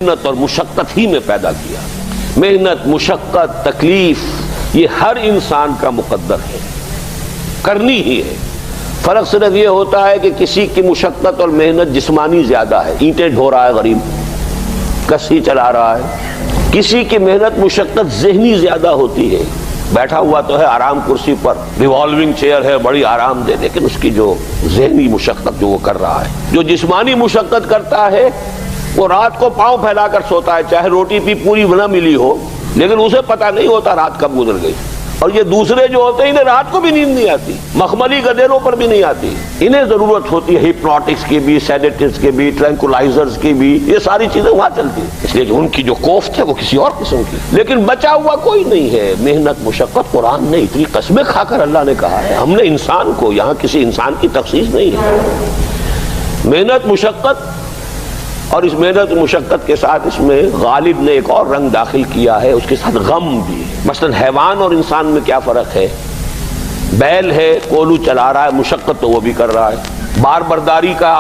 محنت اور مشقت ہی میں پیدا کیا۔ محنت، مشقت، تکلیف یہ ہر انسان کا مقدر ہے، کرنی ہی ہے۔ فرق صرف یہ ہوتا ہے کہ کسی کی مشقت اور محنت جسمانی زیادہ ہے، اینٹیں ڈھو رہا ہے غریب، کسی چلا رہا ہے۔ کسی کی محنت مشقت ذہنی زیادہ ہوتی ہے، بیٹھا ہوا تو ہے آرام کرسی پر، ریوالونگ چیئر ہے بڑی آرام دہ، لیکن اس کی جو ذہنی مشقت جو وہ کر رہا ہے، جو جسمانی مشقت کرتا ہے وہ رات کو پاؤں پھیلا کر سوتا ہے، چاہے روٹی بھی پوری نہ ملی ہو، لیکن اسے پتہ نہیں ہوتا رات کب گزر گئی۔ اور یہ دوسرے جو ہوتے ہیں انہیں رات کو بھی نیند نہیں آتی، مخملی گدیروں پر بھی نہیں آتی، انہیں ضرورت ہوتی ہے ہپنوٹکس کی بھی، سیڈیٹیوز کی بھی، ٹرینکولائزرز کی بھی، یہ ساری چیزیں وہاں چلتی ہیں، اس لیے کہ ان کی جو کوفت ہے وہ کسی اور قسم کی، لیکن بچا ہوا کوئی نہیں ہے۔ محنت، مشقت، قرآن نے اتنی قسمیں کھا کر اللہ نے کہا ہے، ہم نے انسان کو، یہاں کسی انسان کی تخصیص نہیں ہے۔ محنت، مشقت، اور اس محنت مشقت کے ساتھ اس میں غالب نے ایک اور رنگ داخل کیا ہے، اس کے ساتھ غم بھی۔ مثلا حیوان اور انسان میں کیا فرق ہے؟ بیل ہے، کولو چلا رہا ہے، مشقت تو وہ بھی کر رہا ہے۔ بار برداری کا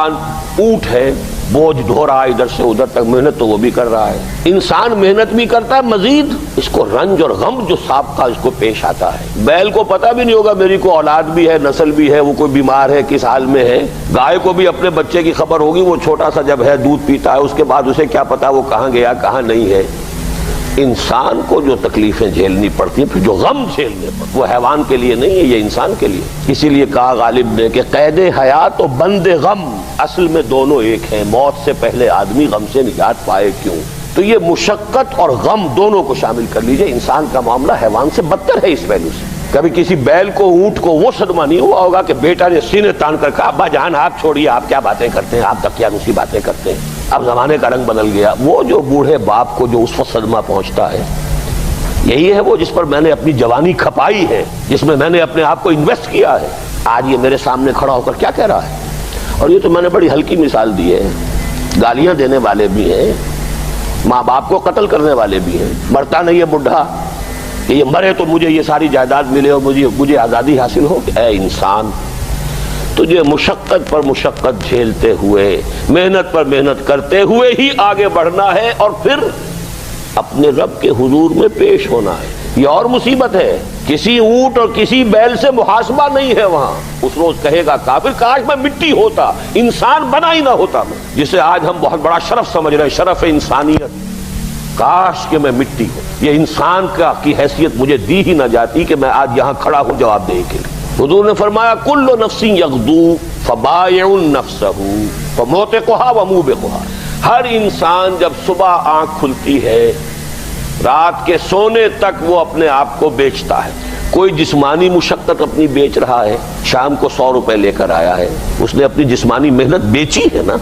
اونٹ ہے، بوجھ ڈھو رہا ہے ادھر سے ادھر تک، محنت تو وہ بھی کر رہا ہے۔ انسان محنت بھی کرتا ہے، مزید اس کو رنج اور غم جو سابقہ اس کو پیش آتا ہے۔ بیل کو پتہ بھی نہیں ہوگا میری کو اولاد بھی ہے، نسل بھی ہے، وہ کوئی بیمار ہے، کس حال میں ہے۔ گائے کو بھی اپنے بچے کی خبر ہوگی، وہ چھوٹا سا جب ہے دودھ پیتا ہے، اس کے بعد اسے کیا پتا وہ کہاں گیا کہاں نہیں ہے۔ انسان کو جو تکلیفیں جھیلنی پڑتی ہیں، پھر جو غم جھیلنے پڑتے، وہ حیوان کے لیے نہیں ہے، یہ انسان کے لیے۔ اسی لیے کہا غالب نے کہ قید حیات و بند غم اصل میں دونوں ایک ہیں، موت سے پہلے آدمی غم سے نجات پائے کیوں؟ تو یہ مشقت اور غم دونوں کو شامل کر لیجئے۔ انسان کا معاملہ حیوان سے بدتر ہے اس پہلو سے۔ کبھی کسی بیل کو، اونٹ کو وہ صدمہ نہیں ہوا ہوگا کہ بیٹا نے سینے تان کر کہا ابا جان آپ چھوڑیے، آپ کیا باتیں کرتے ہیں، آپ دقیانوسی باتیں کرتے ہیں، اب زمانے کا رنگ بدل گیا۔ وہ جو بوڑھے باپ کو جو اس وقت صدمہ پہنچتا ہے، یہی ہے وہ جس پر میں نے اپنی جوانی کھپائی ہے، جس میں میں نے اپنے آپ کو انویسٹ کیا ہے۔ آج یہ میرے سامنے کھڑا ہو کر کیا کہہ رہا ہے؟ اور یہ تو میں نے بڑی ہلکی مثال دی ہے، گالیاں دینے والے بھی ہیں، ماں باپ کو قتل کرنے والے بھی ہیں، مرتا نہیں ہے بڈھا کہ یہ مرے تو مجھے یہ ساری جائیداد ملے اور مجھے آزادی حاصل ہو۔ اے انسان، تجھے مشقت پر مشقت جھیلتے ہوئے، محنت پر محنت کرتے ہوئے ہی آگے بڑھنا ہے، اور پھر اپنے رب کے حضور میں پیش ہونا ہے۔ یہ اور مصیبت ہے، کسی اونٹ اور کسی بیل سے محاسبہ نہیں ہے وہاں۔ اس روز کہے گا کافر کاش میں مٹی ہوتا، انسان بنا ہی نہ ہوتا میں، جسے آج ہم بہت بڑا شرف سمجھ رہے ہیں، شرف انسانیت۔ کاش کہ میں مٹی ہوں، یہ انسان کی حیثیت مجھے دی ہی نہ جاتی کہ میں آج یہاں کھڑا ہوں جواب دے کے۔ حضور نے فرمایا کل نفس یغدو فبائع نفسہ فموتقھا وموبقھا۔ ہر انسان جب صبح آنکھ کھلتی ہے، رات کے سونے تک وہ اپنے آپ کو بیچتا ہے۔ کوئی جسمانی مشقت اپنی بیچ رہا ہے، شام کو 100 روپے لے کر آیا ہے، اس نے اپنی جسمانی محنت بیچی ہے نا۔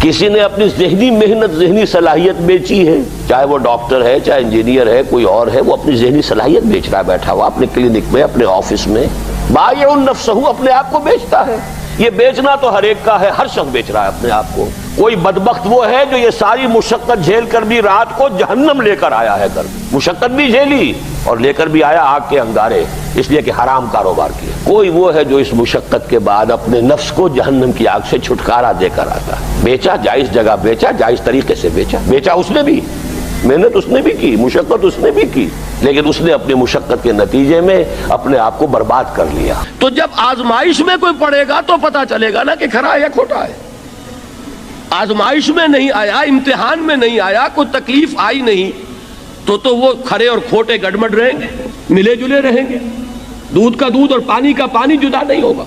کسی نے اپنی ذہنی محنت، ذہنی صلاحیت بیچی ہے، چاہے وہ ڈاکٹر ہے، چاہے انجینئر ہے، کوئی اور ہے، وہ اپنی ذہنی صلاحیت بیچ رہا ہے بیٹھا ہوا اپنے کلینک میں، اپنے آفس میں۔ بائع نفسہ، اپنے آپ کو بیچتا ہے۔ یہ بیچنا تو ہر ایک کا ہے، ہر شخص بیچ رہا ہے اپنے آپ کو۔ کوئی بدبخت وہ ہے جو یہ ساری مشقت جھیل کر بھی رات کو جہنم لے کر آیا ہے، کر مشقت بھی جھیلی اور لے کر بھی آیا آگ کے انگارے، اس لیے کہ حرام کاروبار کیا۔ کوئی وہ ہے جو اس مشقت کے بعد اپنے نفس کو جہنم کی آگ سے چھٹکارا دے کر آتا ہے۔ بیچا، جائز جگہ بیچا، جائز طریقے سے بیچا، بیچا اس نے بھی، محنت اس نے بھی کی، مشقت اس نے بھی کی، لیکن اس نے اپنی مشقت کے نتیجے میں اپنے آپ کو برباد کر لیا۔ تو جب آزمائش میں کوئی پڑے گا تو پتا چلے گا نا کہ کھرا ہے یا کھوٹا ہے۔ آزمائش میں نہیں آیا، امتحان میں نہیں آیا، کوئی تکلیف آئی نہیں، تو وہ کھرے اور کھوٹے گڑمڑ رہیں گے، ملے جلے رہیں گے، دودھ کا دودھ اور پانی کا پانی جدا نہیں ہوگا۔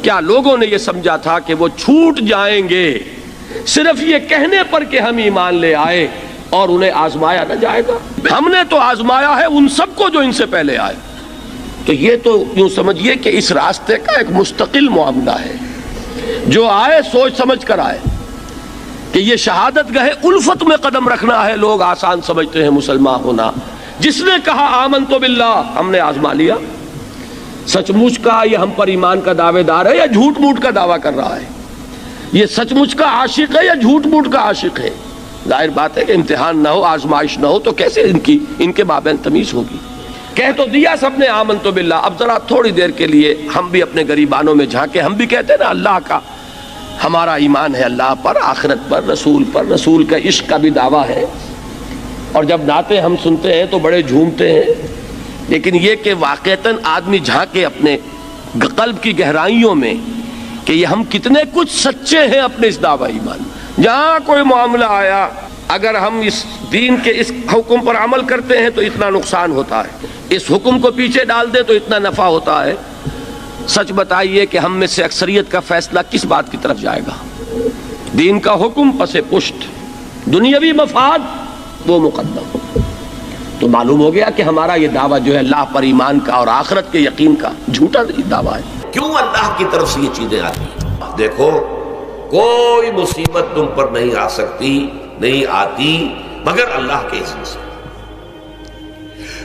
کیا لوگوں نے یہ سمجھا تھا کہ وہ چھوٹ جائیں گے صرف یہ کہنے پر کہ ہم ایمان لے آئے اور انہیں آزمایا نہ جائے گا؟ ہم نے تو آزمایا ہے ان سب کو جو ان سے پہلے آئے۔ تو یہ تو یوں سمجھیے کہ اس راستے کا ایک مستقل معاملہ ہے، جو آئے سوچ سمجھ کر آئے کہ یہ شہادت گاہ الفت میں قدم رکھنا ہے۔ لوگ آسان سمجھتے ہیں مسلمان ہونا۔ جس نے کہا آمنت باللہ، ہم نے آزما لیا، سچ مچ کا یہ ہم پر ایمان کا دعوے دار ہے یا جھوٹ موٹ کا دعویٰ کر رہا ہے؟ یہ سچ مچ کا عاشق ہے یا جھوٹ موٹ کا عاشق ہے؟ ظاہر بات ہے کہ امتحان نہ ہو، آزمائش نہ ہو تو کیسے ان کے مابین تمیز ہوگی؟ کہہ تو دیا سب نے آمنت باللہ۔ اب ذرا تھوڑی دیر کے لیے ہم بھی اپنے گریبانوں میں جھانکے، ہم بھی کہتے ہیں نا اللہ کا ہمارا ایمان ہے اللہ پر، آخرت پر، رسول کا عشق کا بھی دعویٰ ہے، اور جب نعتیں ہم سنتے ہیں تو بڑے جھومتے ہیں، لیکن یہ کہ واقعتاً آدمی جھانکے اپنے قلب کی گہرائیوں میں کہ یہ ہم کتنے کچھ سچے ہیں اپنے اس دعویٰ ایمان میں۔ جہاں کوئی معاملہ آیا، اگر ہم اس دین کے اس حکم پر عمل کرتے ہیں تو اتنا نقصان ہوتا ہے، اس حکم کو پیچھے ڈال دیں تو اتنا نفع ہوتا ہے۔ سچ بتائیے کہ ہم میں سے اکثریت کا فیصلہ کس بات کی طرف جائے گا؟ دین کا حکم پس پشت، دنیاوی مفاد وہ مقدم۔ تو معلوم ہو گیا کہ ہمارا یہ دعویٰ جو ہے اللہ پر ایمان کا اور آخرت کے یقین کا جھوٹا دعویٰ ہے۔ کیوں اللہ کی طرف سے یہ چیزیں آتی ہیں؟ دیکھو، کوئی مصیبت تم پر نہیں آ سکتی، نہیں آتی مگر اللہ کے اذن سے۔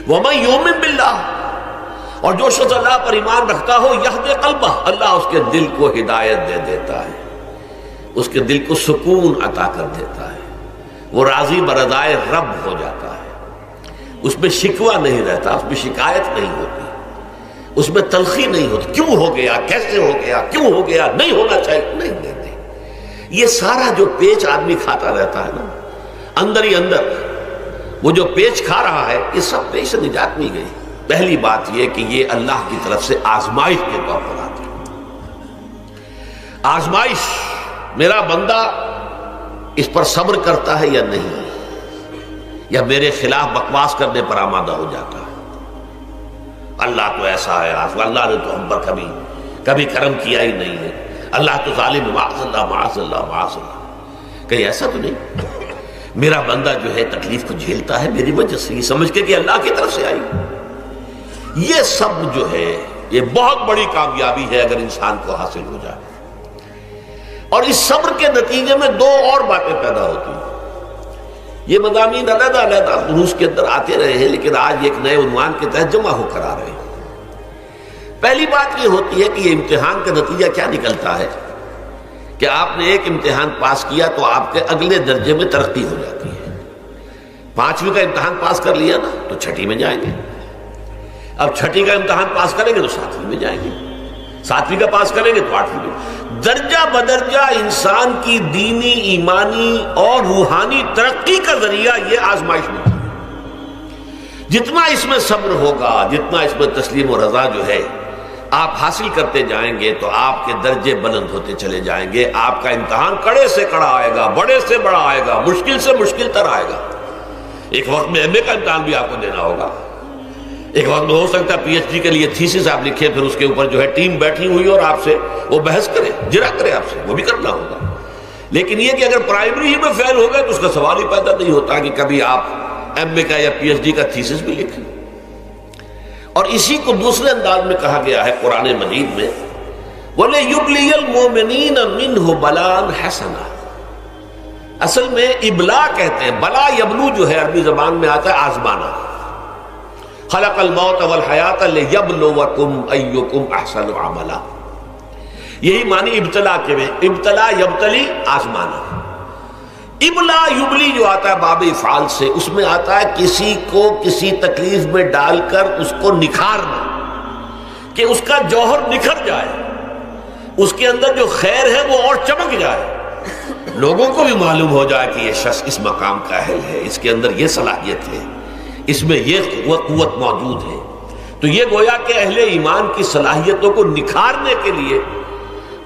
وَمَن يُؤْمِن بِاللَّهِ، اور جو شخص اللہ پر ایمان رکھتا ہو، یہدِ قلبہ، اللہ اس کے دل کو ہدایت دے دیتا ہے، اس کے دل کو سکون عطا کر دیتا ہے، وہ راضی برضائے رب ہو جاتا ہے، اس میں شکوہ نہیں رہتا، اس میں شکایت نہیں ہوتی، اس میں تلخی نہیں ہوتی، کیوں ہو گیا، کیسے ہو گیا، کیوں ہو گیا، نہیں ہونا چاہیے، نہیں۔ یہ سارا جو پیچ آدمی کھاتا رہتا ہے نا، اندر ہی اندر وہ جو پیچ کھا رہا ہے، یہ سب پیچ سے نجات مل گئی۔ پہلی بات یہ کہ یہ اللہ کی طرف سے آزمائش کے طور پر آتی ہے۔ آزمائش، میرا بندہ اس پر صبر کرتا ہے یا نہیں، یا میرے خلاف بکواس کرنے پر آمادہ ہو جاتا ہے۔ اللہ تو ایسا ہے، اللہ نے تو ہم پر کبھی کرم کیا ہی نہیں ہے، اللہ تو ظالم، معاذ اللہ معاذ اللہ معاذ اللہ۔ کہیں ایسا تو نہیں، میرا بندہ جو ہے تکلیف کو جھیلتا ہے میری وجہ سے، یہ سمجھ کے کہ اللہ کی طرف سے آئی۔ یہ سب جو ہے یہ بہت بڑی کامیابی ہے اگر انسان کو حاصل ہو جائے۔ اور اس صبر کے نتیجے میں دو اور باتیں پیدا ہوتی ہیں۔ یہ مضامین علیحدہ علیحدہ دروس کے اندر آتے رہے ہیں، لیکن آج ایک نئے عنوان کے تحت جمع ہو کر آ رہے ہیں۔ پہلی بات یہ ہوتی ہے کہ یہ امتحان کا نتیجہ کیا نکلتا ہے کہ آپ نے ایک امتحان پاس کیا تو آپ کے اگلے درجے میں ترقی ہو جاتی ہے۔ 5ویں کا امتحان پاس کر لیا نا تو 6ٹھی میں جائیں گے، اب 6ٹھی کا امتحان پاس کریں گے تو 7ویں میں جائیں گے، 7ویں کا پاس کریں گے تو 8ویں میں۔ درجہ بدرجہ انسان کی دینی، ایمانی اور روحانی ترقی کا ذریعہ یہ آزمائش میں ہے۔ جتنا اس میں صبر ہوگا، جتنا اس میں تسلیم و رضا جو ہے آپ حاصل کرتے جائیں گے تو آپ کے درجے بلند ہوتے چلے جائیں گے۔ آپ کا امتحان کڑے سے کڑا آئے گا، بڑے سے بڑا آئے گا، مشکل سے مشکل تر آئے گا۔ ایک وقت میں ایم اے کا امتحان بھی آپ کو دینا ہوگا، ایک وقت میں ہو سکتا ہے پی ایچ ڈی کے لیے تھیسس آپ لکھیں، پھر اس کے اوپر جو ہے ٹیم بیٹھی ہوئی اور آپ سے وہ بحث کرے، جرا کرے آپ سے، وہ بھی کرنا ہوگا۔ لیکن یہ کہ اگر پرائمری ہی میں فیل ہو گئے تو اس کا سوال ہی پیدا نہیں ہوتا کہ کبھی آپ ایم اے کا یا پی ایچ ڈی کا تھیسس بھی لکھیں۔ اور اسی کو دوسرے انداز میں کہا گیا ہے قرآن مجید میں، وَلِيُبْلِيَ الْمُؤْمِنِينَ مِنْهُ بَلَاءً حَسَنًا۔ اصل میں ابلا کہتے ہیں، بلا یبلو جو ہے عربی زبان میں آتا ہے آزمانا۔ خلق الموت والحیات لیبلوکم ایکم احسن عملا، یہی معنی ابتلا کے میں، ابتلا یبتلی آزمانا۔ ابلا یبلی جو آتا ہے باب افعال سے، اس میں آتا ہے کسی کو کسی تکلیف میں ڈال کر اس کو نکھارنا، کہ اس کا جوہر نکھر جائے، اس کے اندر جو خیر ہے وہ اور چمک جائے، لوگوں کو بھی معلوم ہو جائے کہ یہ شخص اس مقام کا اہل ہے، اس کے اندر یہ صلاحیت ہے، اس میں یہ قوت موجود ہے۔ تو یہ گویا کہ اہل ایمان کی صلاحیتوں کو نکھارنے کے لیے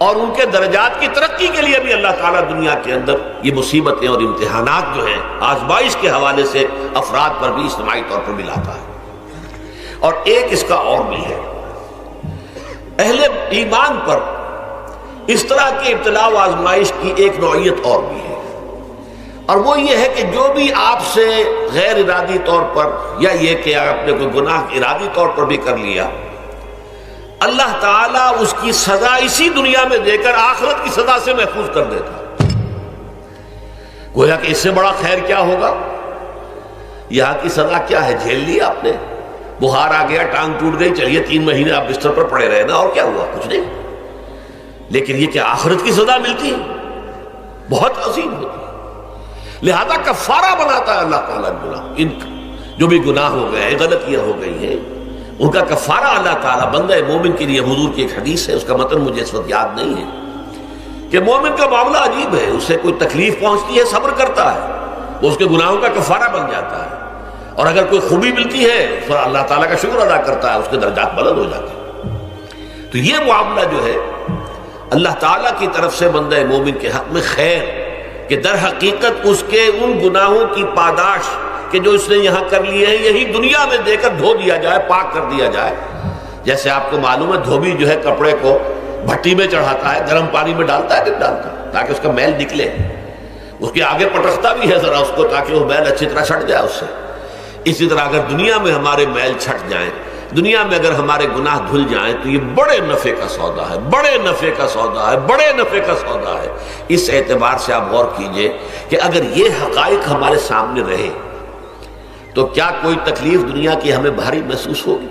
اور ان کے درجات کی ترقی کے لیے بھی اللہ تعالیٰ دنیا کے اندر یہ مصیبتیں اور امتحانات جو ہیں آزمائش کے حوالے سے افراد پر بھی اجتماعی طور پر بھی لاتا ہے۔ اور ایک اس کا اور بھی ہے، اہل ایمان پر اس طرح کے ابتلاء و آزمائش کی ایک نوعیت اور بھی ہے، اور وہ یہ ہے کہ جو بھی آپ سے غیر ارادی طور پر یا یہ کہ آپ نے کوئی گناہ ارادی طور پر بھی کر لیا، اللہ تعالیٰ اس کی سزا اسی دنیا میں دے کر آخرت کی سزا سے محفوظ کر دیتا۔ گویا کہ اس سے بڑا خیر کیا ہوگا؟ یہاں کی سزا کیا ہے؟ جھیل لی آپ نے، بخار آ گیا، ٹانگ ٹوٹ گئی، چلیے 3 مہینے آپ بستر پر پڑے رہے نا، اور کیا ہوا؟ کچھ نہیں۔ لیکن یہ کہ آخرت کی سزا ملتی بہت عظیم ہوتی ہے، لہذا کفارہ بناتا ہے اللہ تعالیٰ گناہ، ان جو بھی گناہ ہو گئے ہیں، غلطیاں ہو گئی ہیں، ان کا کفارہ اللہ تعالیٰ بندہ مومن کے لیے، حضور کی ایک حدیث ہے، اس کا متن مجھے اس وقت یاد نہیں ہے، کہ مومن کا معاملہ عجیب ہے، اسے کوئی تکلیف پہنچتی ہے صبر کرتا ہے، وہ اس کے گناہوں کا کفارہ بن جاتا ہے، اور اگر کوئی خوبی ملتی ہے تو اللہ تعالیٰ کا شکر ادا کرتا ہے، اس کے درجات بلند ہو جاتے ہیں۔ تو یہ معاملہ جو ہے اللہ تعالیٰ کی طرف سے بندہ مومن کے حق میں خیر، کہ در حقیقت اس کے ان گناہوں کی پاداش کہ جو اس نے یہاں کر لیے ہیں یہی دنیا میں دے کر دھو دیا جائے، پاک کر دیا جائے۔ جیسے آپ کو معلوم ہے دھوبی جو ہے کپڑے کو بھٹی میں چڑھاتا ہے، گرم پانی میں ڈالتا ہے نہیں ڈالتا، تاکہ اس کا میل نکلے، اس کے آگے پٹکتا بھی ہے ذرا اس کو تاکہ وہ میل اچھی طرح چھٹ جائے اس سے۔ اسی طرح اگر دنیا میں ہمارے میل چھٹ جائیں، دنیا میں اگر ہمارے گناہ دھل جائیں تو یہ بڑے نفع کا سودا ہے، بڑے نفع کا سودا ہے، بڑے نفع کا سودا ہے۔ اس اعتبار سے آپ غور کیجئے کہ اگر یہ حقائق ہمارے سامنے رہے تو کیا کوئی تکلیف دنیا کی ہمیں بھاری محسوس ہوگی؟